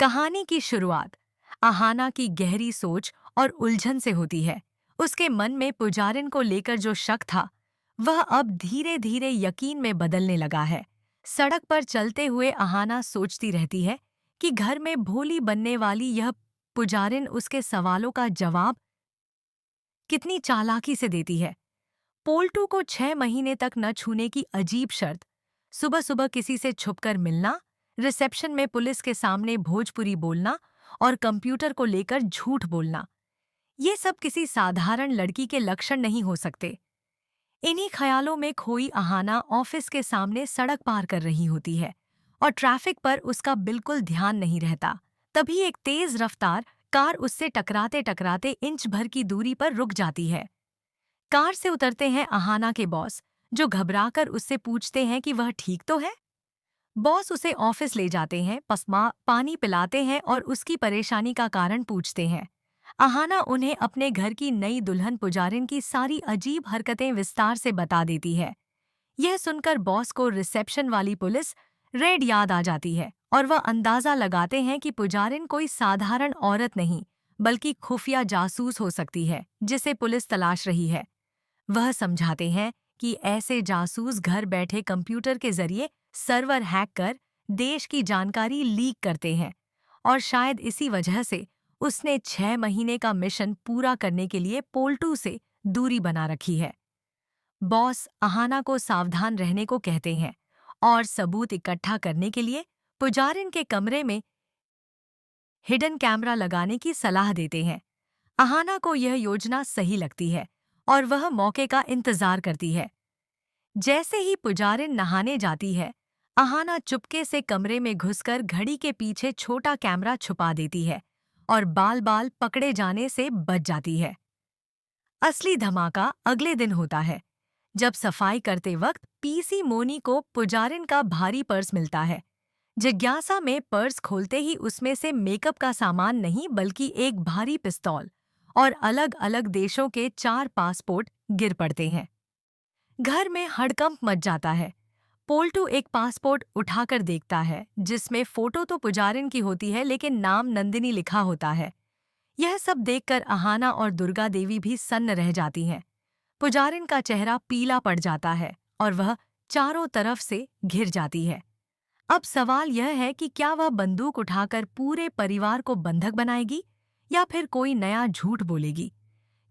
कहानी की शुरुआत आहाना की गहरी सोच और उलझन से होती है। उसके मन में पुजारिन को लेकर जो शक था, वह अब धीरे धीरे यकीन में बदलने लगा है। सड़क पर चलते हुए आहाना सोचती रहती है कि घर में भोली बनने वाली यह पुजारिन उसके सवालों का जवाब कितनी चालाकी से देती है। पोल्टू को 6 महीने तक न छूने की अजीब शर्त, सुबह सुबह किसी से छुपकर मिलना, रिसेप्शन में पुलिस के सामने भोजपुरी बोलना और कंप्यूटर को लेकर झूठ बोलना, ये सब किसी साधारण लड़की के लक्षण नहीं हो सकते। इन्हीं ख्यालों में खोई आहाना ऑफिस के सामने सड़क पार कर रही होती है और ट्रैफिक पर उसका बिल्कुल ध्यान नहीं रहता। तभी एक तेज रफ्तार कार उससे टकराते टकराते इंच भर की दूरी पर रुक जाती है। कार से उतरते हैं आहाना के बॉस, जो घबराकर उससे पूछते हैं कि वह ठीक तो है। बॉस उसे ऑफिस ले जाते हैं, पसमा पानी पिलाते हैं और उसकी परेशानी का कारण पूछते हैं। आहाना उन्हें अपने घर की नई दुल्हन पुजारिन की सारी अजीब हरकतें विस्तार से बता देती है। यह सुनकर बॉस को रिसेप्शन वाली पुलिस रेड याद आ जाती है और वह अंदाजा लगाते हैं कि पुजारिन कोई साधारण औरत नहीं, बल्कि खुफिया जासूस हो सकती है जिसे पुलिस तलाश रही है। वह समझाते हैं कि ऐसे जासूस घर बैठे कंप्यूटर के जरिए सर्वर हैक कर देश की जानकारी लीक करते हैं और शायद इसी वजह से उसने 6 महीने का मिशन पूरा करने के लिए पोल्टू से दूरी बना रखी है। बॉस आहाना को सावधान रहने को कहते हैं और सबूत इकट्ठा करने के लिए पुजारिन के कमरे में हिडन कैमरा लगाने की सलाह देते हैं। आहाना को यह योजना सही लगती है और वह मौके का इंतजार करती है। जैसे ही पुजारिन नहाने जाती है, आहाना चुपके से कमरे में घुसकर घड़ी के पीछे छोटा कैमरा छुपा देती है और बाल बाल पकड़े जाने से बच जाती है। असली धमाका अगले दिन होता है, जब सफाई करते वक्त पीसी मोनी को पुजारिन का भारी पर्स मिलता है। जिज्ञासा में पर्स खोलते ही उसमें से मेकअप का सामान नहीं, बल्कि एक भारी पिस्तौल और अलग अलग देशों के 4 पासपोर्ट गिर पड़ते हैं। घर में हड़कंप मच जाता है। पोल्टू एक पासपोर्ट उठाकर देखता है, जिसमें फोटो तो पुजारिन की होती है लेकिन नाम नंदिनी लिखा होता है। यह सब देखकर आहाना और दुर्गा देवी भी सन्न रह जाती हैं। पुजारिन का चेहरा पीला पड़ जाता है और वह चारों तरफ से घिर जाती है। अब सवाल यह है कि क्या वह बंदूक उठाकर पूरे परिवार को बंधक बनाएगी या फिर कोई नया झूठ बोलेगी,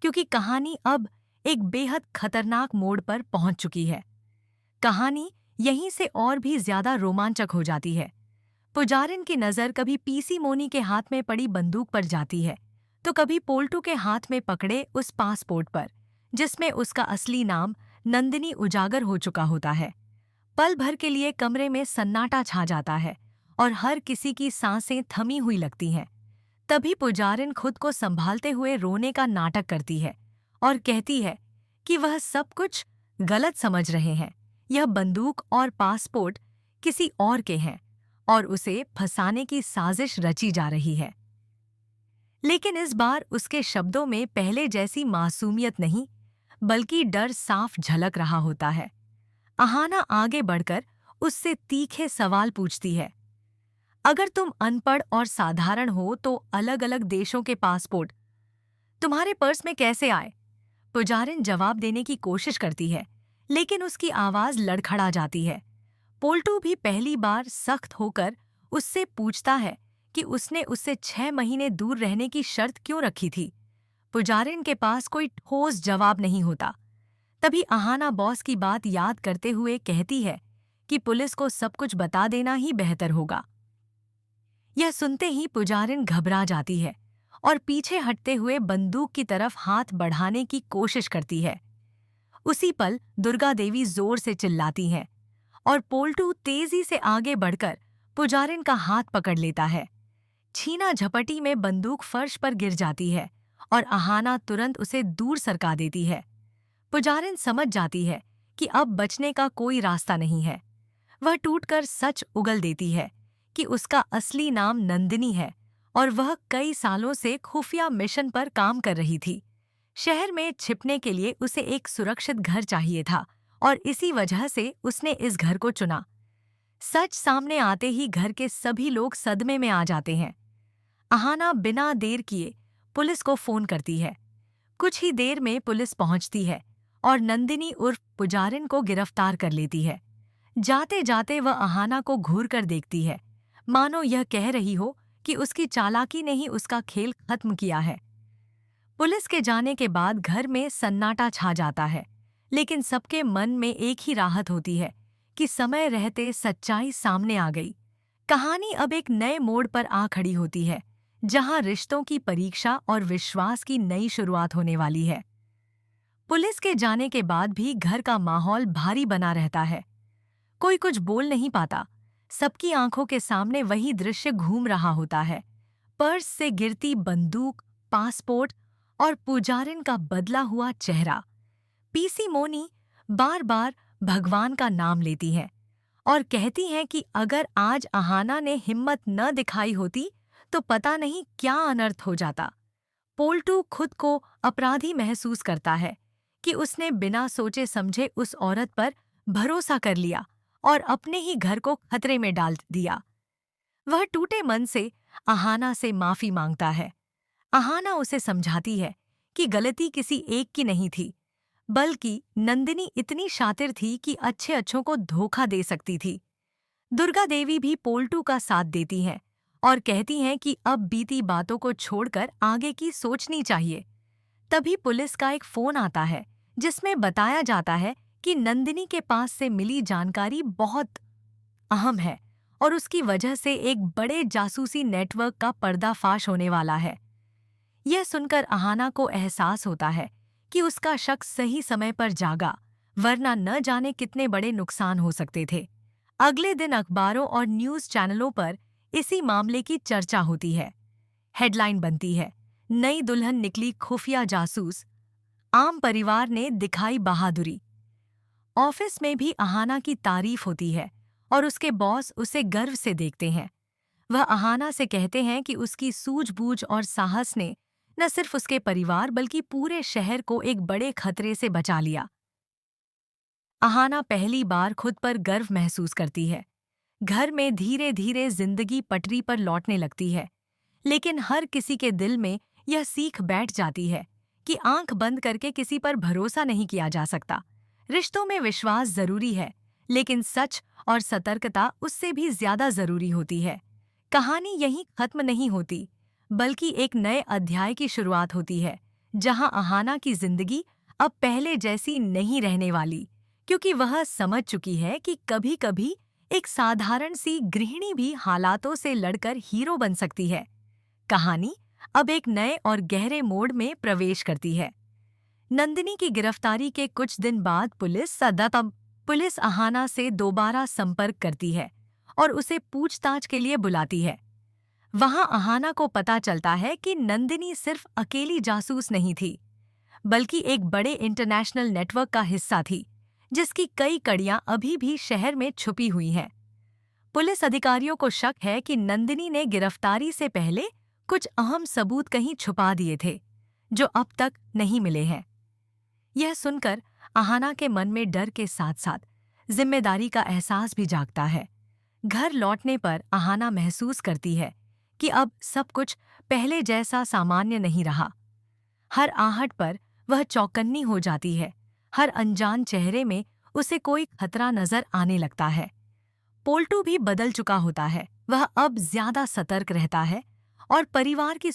क्योंकि कहानी अब एक बेहद खतरनाक मोड़ पर पहुंच चुकी है। कहानी यहीं से और भी ज्यादा रोमांचक हो जाती है। पुजारिन की नजर कभी पीसी मोनी के हाथ में पड़ी बंदूक पर जाती है, तो कभी पोल्टू के हाथ में पकड़े उस पासपोर्ट पर, जिसमें उसका असली नाम नंदिनी उजागर हो चुका होता है। पल भर के लिए कमरे में सन्नाटा छा जाता है और हर किसी की सांसें थमी हुई लगती हैं। तभी पुजारिन खुद को संभालते हुए रोने का नाटक करती है और कहती है कि वह सब कुछ गलत समझ रहे हैं। यह बंदूक और पासपोर्ट किसी और के हैं और उसे फंसाने की साजिश रची जा रही है। लेकिन इस बार उसके शब्दों में पहले जैसी मासूमियत नहीं, बल्कि डर साफ झलक रहा होता है। आहाना आगे बढ़कर उससे तीखे सवाल पूछती है। अगर तुम अनपढ़ और साधारण हो तो अलग अलग देशों के पासपोर्ट तुम्हारे पर्स में कैसे आए? पुजारिन जवाब देने की कोशिश करती है, लेकिन उसकी आवाज लड़खड़ा जाती है। पोल्टू भी पहली बार सख्त होकर उससे पूछता है कि उसने उससे 6 महीने दूर रहने की शर्त क्यों रखी थी। पुजारिन के पास कोई ठोस जवाब नहीं होता। तभी आहाना बॉस की बात याद करते हुए कहती है कि पुलिस को सब कुछ बता देना ही बेहतर होगा। यह सुनते ही पुजारिन घबरा जाती है और पीछे हटते हुए बंदूक की तरफ हाथ बढ़ाने की कोशिश करती है। उसी पल दुर्गा देवी जोर से चिल्लाती हैं और पोल्टू तेजी से आगे बढ़कर पुजारिन का हाथ पकड़ लेता है। छीना झपटी में बंदूक फर्श पर गिर जाती है और आहाना तुरंत उसे दूर सरका देती है। पुजारिन समझ जाती है कि अब बचने का कोई रास्ता नहीं है। वह टूटकर सच उगल देती है कि उसका असली नाम नंदिनी है और वह कई सालों से खुफिया मिशन पर काम कर रही थी। शहर में छिपने के लिए उसे एक सुरक्षित घर चाहिए था और इसी वजह से उसने इस घर को चुना। सच सामने आते ही घर के सभी लोग सदमे में आ जाते हैं। अहाना बिना देर किए पुलिस को फोन करती है। कुछ ही देर में पुलिस पहुंचती है और नंदिनी उर्फ पुजारिन को गिरफ्तार कर लेती है। जाते जाते वह अहाना को घूर कर देखती है, मानो यह कह रही हो कि उसकी चालाकी ने ही उसका खेल खत्म किया है। पुलिस के जाने के बाद घर में सन्नाटा छा जाता है, लेकिन सबके मन में एक ही राहत होती है कि समय रहते सच्चाई सामने आ गई। कहानी अब एक नए मोड़ पर आ खड़ी होती है, जहां रिश्तों की परीक्षा और विश्वास की नई शुरुआत होने वाली है। पुलिस के जाने के बाद भी घर का माहौल भारी बना रहता है। कोई कुछ बोल नहीं पाता। सबकी आंखों के सामने वही दृश्य घूम रहा होता है। पर्स से गिरती बंदूक, पासपोर्ट और पुजारिन का बदला हुआ चेहरा। पीसी मोनी बार बार भगवान का नाम लेती है और कहती हैं कि अगर आज अहाना ने हिम्मत न दिखाई होती तो पता नहीं क्या अनर्थ हो जाता। पोल्टू खुद को अपराधी महसूस करता है कि उसने बिना सोचे समझे उस औरत पर भरोसा कर लिया और अपने ही घर को खतरे में डाल दिया। वह टूटे मन से अहाना से माफी मांगता है। अहाना उसे समझाती है कि गलती किसी एक की नहीं थी, बल्कि नंदिनी इतनी शातिर थी कि अच्छे अच्छों को धोखा दे सकती थी। दुर्गा देवी भी पोल्टू का साथ देती हैं और कहती हैं कि अब बीती बातों को छोड़कर आगे की सोचनी चाहिए। तभी पुलिस का एक फोन आता है, जिसमें बताया जाता है कि नंदिनी के पास से मिली जानकारी बहुत अहम है और उसकी वजह से एक बड़े जासूसी नेटवर्क का पर्दाफाश होने वाला है। यह सुनकर अहाना को एहसास होता है कि उसका शक सही समय पर जागा, वरना न जाने कितने बड़े नुकसान हो सकते थे। अगले दिन अखबारों और न्यूज़ चैनलों पर इसी मामले की चर्चा होती है। हेडलाइन बनती है, नई दुल्हन निकली खुफिया जासूस, आम परिवार ने दिखाई बहादुरी। ऑफिस में भी अहाना की तारीफ होती है और उसके बॉस उसे गर्व से देखते हैं। वह अहाना से कहते हैं कि उसकी सूझबूझ और साहस ने न सिर्फ उसके परिवार बल्कि पूरे शहर को एक बड़े खतरे से बचा लिया। अहाना पहली बार खुद पर गर्व महसूस करती है। घर में धीरे धीरे जिंदगी पटरी पर लौटने लगती है, लेकिन हर किसी के दिल में यह सीख बैठ जाती है कि आंख बंद करके किसी पर भरोसा नहीं किया जा सकता। रिश्तों में विश्वास जरूरी है, लेकिन सच और सतर्कता उससे भी ज्यादा जरूरी होती है। कहानी यहीं खत्म नहीं होती, बल्कि एक नए अध्याय की शुरुआत होती है, जहां अहाना की जिंदगी अब पहले जैसी नहीं रहने वाली, क्योंकि वह समझ चुकी है कि कभी-कभी एक साधारण सी गृहिणी भी हालातों से लड़कर हीरो बन सकती है। कहानी अब एक नए और गहरे मोड़ में प्रवेश करती है। नंदिनी की गिरफ्तारी के कुछ दिन बाद पुलिस अहाना से दोबारा संपर्क करती है और उसे पूछताछ के लिए बुलाती है। वहां अहाना को पता चलता है कि नंदिनी सिर्फ अकेली जासूस नहीं थी, बल्कि एक बड़े इंटरनेशनल नेटवर्क का हिस्सा थी, जिसकी कई कड़ियां अभी भी शहर में छुपी हुई हैं। पुलिस अधिकारियों को शक है कि नंदिनी ने गिरफ्तारी से पहले कुछ अहम सबूत कहीं छुपा दिए थे, जो अब तक नहीं मिले हैं। यह सुनकर अहाना के मन में डर के साथ-साथ जिम्मेदारी का एहसास भी जागता है। घर लौटने पर अहाना महसूस करती है कि अब सब कुछ पहले जैसा सामान्य नहीं रहा। हर आहट पर वह चौकन्नी हो जाती है, हर अनजान चेहरे में उसे कोई खतरा नजर आने लगता है। पोल्टू भी बदल चुका होता है, वह अब ज्यादा सतर्क रहता है और परिवार की